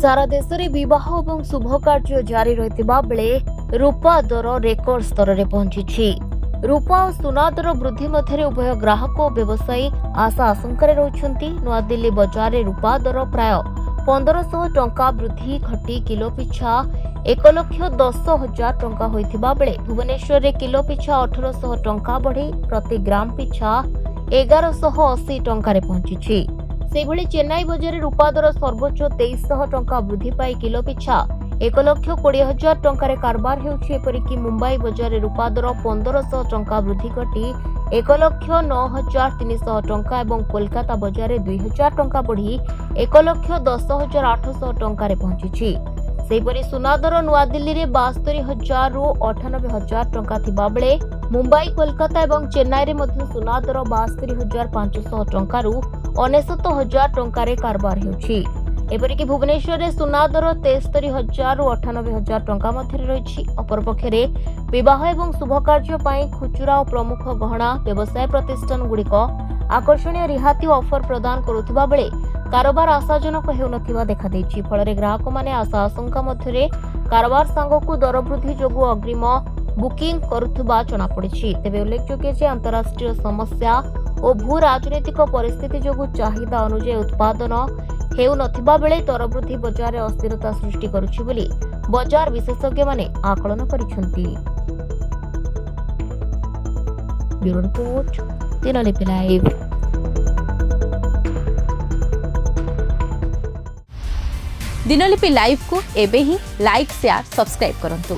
सारा देश में विवाह और शुभ कार्य जारी रहिथिबा बेले रूपा दर रेकर्ड स्तर में पहुंची। रूपा और सुना दर वृद्धि मध्य उभय ग्राहक और व्यवसायी आशा आशंका रहिछन्ति। नवा दिल्ली बजार में रूपा दर प्राय 1500 टंका वृद्धि घटी किलो पिछा 1,10,000 टंका होइथिबा बेले भुवनेश्वर में किलो पिछा 1800 टंका बढ़ी प्रति ग्राम पिछा 1180 टंका पहुंची। सेभଳି चेन्नई बजार रूपा दर सर्वोच्च 2300 टंका वृद्धि पाई किलो पिछा 1,20,000 टंका कारबार हेउछि। एपरिकी मुंबई बजार रूपा दर 1500 टंका वृद्धि घटी 1,09,300 टंका और कोलकाता बजार 2000 टंका बढ़ी 1,10,800 टंका पहुंची। सेहीपरि सुना दर नवा दिल्ली में 72,000 रु 98,000 टंका थिबा बेले मुंबई कोलकाता और चेन्नई में मध्य सुना दर 72,500 टंका रु 69,000 टंका कारबार हेउछि। एपरिकी भुवनेश्वर में सुना दर 73,000 रु 98,000 टंका मध्य रही। अपरपक्षे विवाह और शुभ कार्य पर खुचुरा और प्रमुख गहना व्यवसाय प्रतिष्ठान गुड़िक आकर्षणीय रिहाती ऑफर प्रदान करुथिबा बेले कारोबार आशाजनक हेउनथिबा देखादेछि। फल ग्राहक माने आशा आशंका मध्य कारोबार सांगकु दर वृद्धि जोगु अग्रिम बुकिंग करुथिबा जनापड़िछि। तेबे उल्लेखयोग्य जे अंतर्राष्ट्रीय समस्या और भू राजनैतिक परिस्थिति जोगु चाहिदा अनुसार उत्पादन हेउनथिबा बेले दर वृद्धि बजार अस्थिरता सृष्टि करुछि बोली बजार विशेषज्ञ माने आकलन करिसेंति। Bureau report Dinalipi live. Dinalipi live को एबे ही लाइक शेयर सब्सक्राइब करंतु।